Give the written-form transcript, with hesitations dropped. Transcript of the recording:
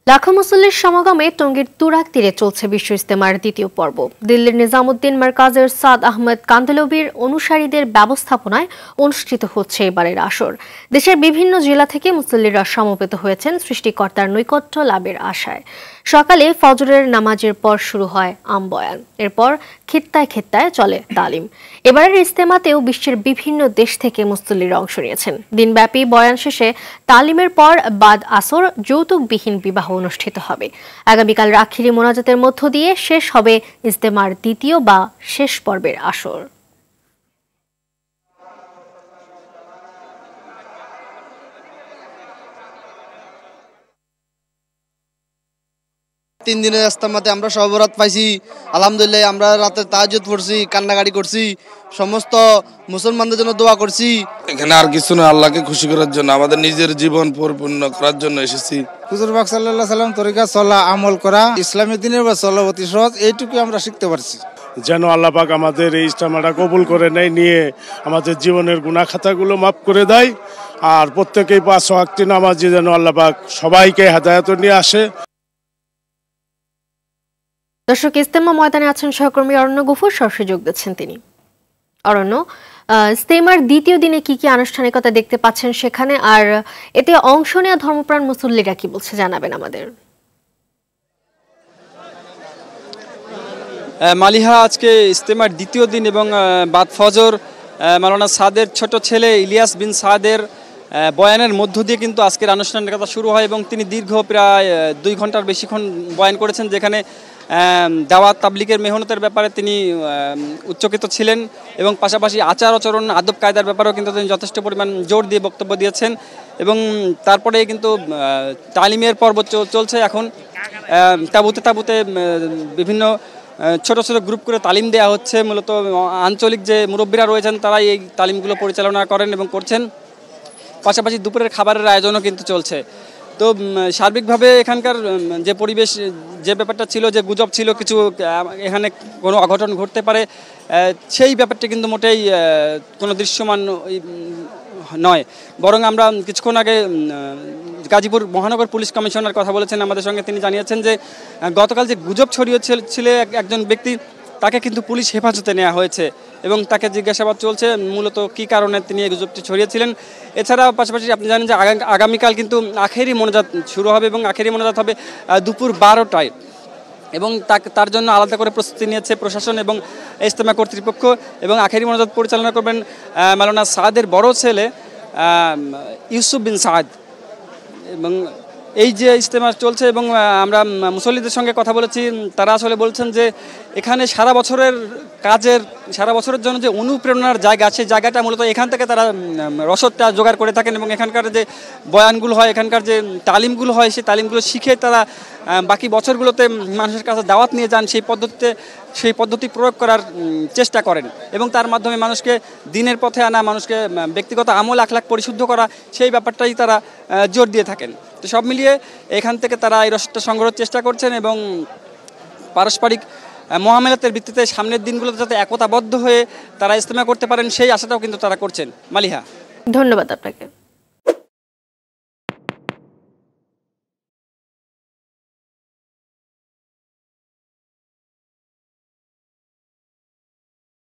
লাখো মুসল্লির সমাগমে টঙ্গীর তুরাগ তীরে চলছে বিশ্ব ইজতেমার দ্বিতীয় পর্ব। দিল্লির নিজামুদ্দিন মার্কাজের সাদ আহমেদ কান্দেলভির অনুসারীদের ব্যবস্থাপনায় অনুষ্ঠিত হচ্ছে এবারের আসর। দেশের বিভিন্ন জেলা থেকে মুসল্লিরা সমবেত হয়েছেন সৃষ্টিকর্তার নৈকট্য লাভের আশায়। সকালে ফজরের নামাজের পর শুরু হয় আমবয়ান, এরপর খিত্তায় খিত্তায় চলে তালিম। এবারের ইজতেমাতেও বিশ্বের বিভিন্ন দেশ থেকে মুসল্লিরা অংশ নিয়েছেন। দিনব্যাপী বয়ান শেষে তালিমের পর বাদ আসর যৌতুকবিহীন বিবাহ অনুষ্ঠিত হবে। আগামীকাল আখিরি মোনাজাতের মধ্য দিয়ে শেষ হবে ইজতেমার দ্বিতীয় বা শেষ পর্বের আসর। তিন দিনের ইজতেমাতে আমরা সহবরাত পাইছি। আলহামদুলিল্লাহ, আমরা রাতে তাহাজ্জুদ পড়ছি, কান্নাকাটি করছি, সমস্ত মুসলমানদের জন্য দোয়া করছি। এখানে আর কিছু না, আল্লাহকে খুশি করার জন্য, আমাদের নিজের জীবন পরিপূর্ণ করার জন্য এসেছি। হুজুর পাক সাল্লাল্লাহু আলাইহি সাল্লাম তরিকা চলা, আমল করা, ইসলামী দিনের বা চলা অতি সহজ, এইটুকু আমরা শিখতে পারছি। যেন আল্লাহ পাক আমাদের এই ইজতেমাটা কবুল করে নেয়, নিয়ে আমাদের জীবনের গুনাহ খাতাগুলো মাফ করে দেয়। আর প্রত্যেকেই 5 ওয়াক্ত নামাজি যেন আল্লাহ পাক সবাইকে হেদায়েত নিয়ে আসে। দর্শক, ইজতেমা ময়দানে আছেন সহকর্মী অরণ্য গফুর, সরাসরি যোগ দিচ্ছেন তিনি। অরণ্য, ইজতেমার দ্বিতীয় দিনে কি কি আনুষ্ঠানিকতা দেখতে পাচ্ছেন সেখানে, আর এতে অংশ নেওয়া ধর্মপ্রাণ মুসল্লিরা কি বলছে জানাবেন আমাদের। মালিহা, আজকে ইজতেমার দ্বিতীয় দিন এবং বাদ ফজর মাওলানা সাদের ছোট ছেলে ইলিয়াস বিন সাদের বয়ানের মধ্য দিয়ে কিন্তু আজকের আনুষ্ঠানিকতা শুরু হয় এবং তিনি দীর্ঘ প্রায় 2 ঘন্টার বেশিক্ষণ বয়ান করেছেন, যেখানে দাওয়াত তাবলিগের মেহনতের ব্যাপারে তিনি উচ্চকিত ছিলেন এবং পাশাপাশি আচার আচরণ, আদব কায়দার ব্যাপারেও কিন্তু তিনি যথেষ্ট পরিমাণ জোর দিয়ে বক্তব্য দিয়েছেন। এবং তারপরে কিন্তু তালিমের পর্ব চলছে এখন। তাবুতে তাবুতে বিভিন্ন ছোট ছোট গ্রুপ করে তালিম দেওয়া হচ্ছে। মূলত আঞ্চলিক যে মুরব্বীরা রয়েছেন তারাই এই তালিমগুলো পরিচালনা করেন এবং করছেন। পাশাপাশি দুপুরের খাবারের আয়োজনও কিন্তু চলছে। তো সার্বিকভাবে এখানকার যে পরিবেশ, যে ব্যাপারটা ছিল, যে গুজব ছিল কিছু এখানে কোনো অঘটন ঘটতে পারে, সেই ব্যাপারটা কিন্তু মোটেই কোনো দৃশ্যমান নয়। বরং আমরা কিছুক্ষণ আগে গাজীপুর মহানগর পুলিশ কমিশনার কথা বলেছেন আমাদের সঙ্গে। তিনি জানিয়েছেন যে গতকাল যে গুজব ছড়িয়েছিল একজন ব্যক্তি, তাকে কিন্তু পুলিশ হেফাজতে নেওয়া হয়েছে এবং তাকে জিজ্ঞাসাবাদ চলছে মূলত কী কারণে তিনি এই গুজবটি ছড়িয়েছিলেন। এছাড়া পাশাপাশি আপনি জানেন যে আগামীকাল কিন্তু আখেরি মোনাজাত শুরু হবে এবং আখেরি মোনাজাত হবে দুপুর 12টায় এবং তার জন্য আলাদা করে প্রস্তুতি নিয়েছে প্রশাসন এবং ইজতেমা কর্তৃপক্ষ। এবং আখেরি মোনাজাত পরিচালনা করবেন মাওলানা সাদের বড় ছেলে ইউসুফ বিন সাদ। এবং এই যে ইজতেমা চলছে এবং আমরা মুসল্লিদের সঙ্গে কথা বলেছি, তারা আসলে বলছেন যে এখানে সারা বছরের জন্য যে অনুপ্রেরণার জায়গা, সেই জায়গাটা মূলত এখান থেকে তারা রসদটা জোগাড় করে থাকেন এবং এখানকার যে বয়ানগুলো হয়, এখানকার যে তালিমগুলো হয়, সেই তালিমগুলো শিখে তারা বাকি বছরগুলোতে মানুষের কাছে দাওয়াত নিয়ে যান, সেই পদ্ধতি প্রয়োগ করার চেষ্টা করেন এবং তার মাধ্যমে মানুষকে দিনের পথে আনা, মানুষকে ব্যক্তিগত আমল আখলাক পরিশুদ্ধ করা, সেই ব্যাপারটাই তারা জোর দিয়ে থাকেন। তো সব মিলিয়ে এখান থেকে তারা এই রসদটা সংগ্রহের চেষ্টা করছেন এবং পারস্পরিক মহামেলাতের ভিত্তিতে সামনের দিনগুলোতে যাতে একতাবদ্ধ হয়ে তারা ইজতেমা করতে পারেন, সেই আশাটাও কিন্তু তারা করছেন। মালিহা, ধন্যবাদ আপনাকে।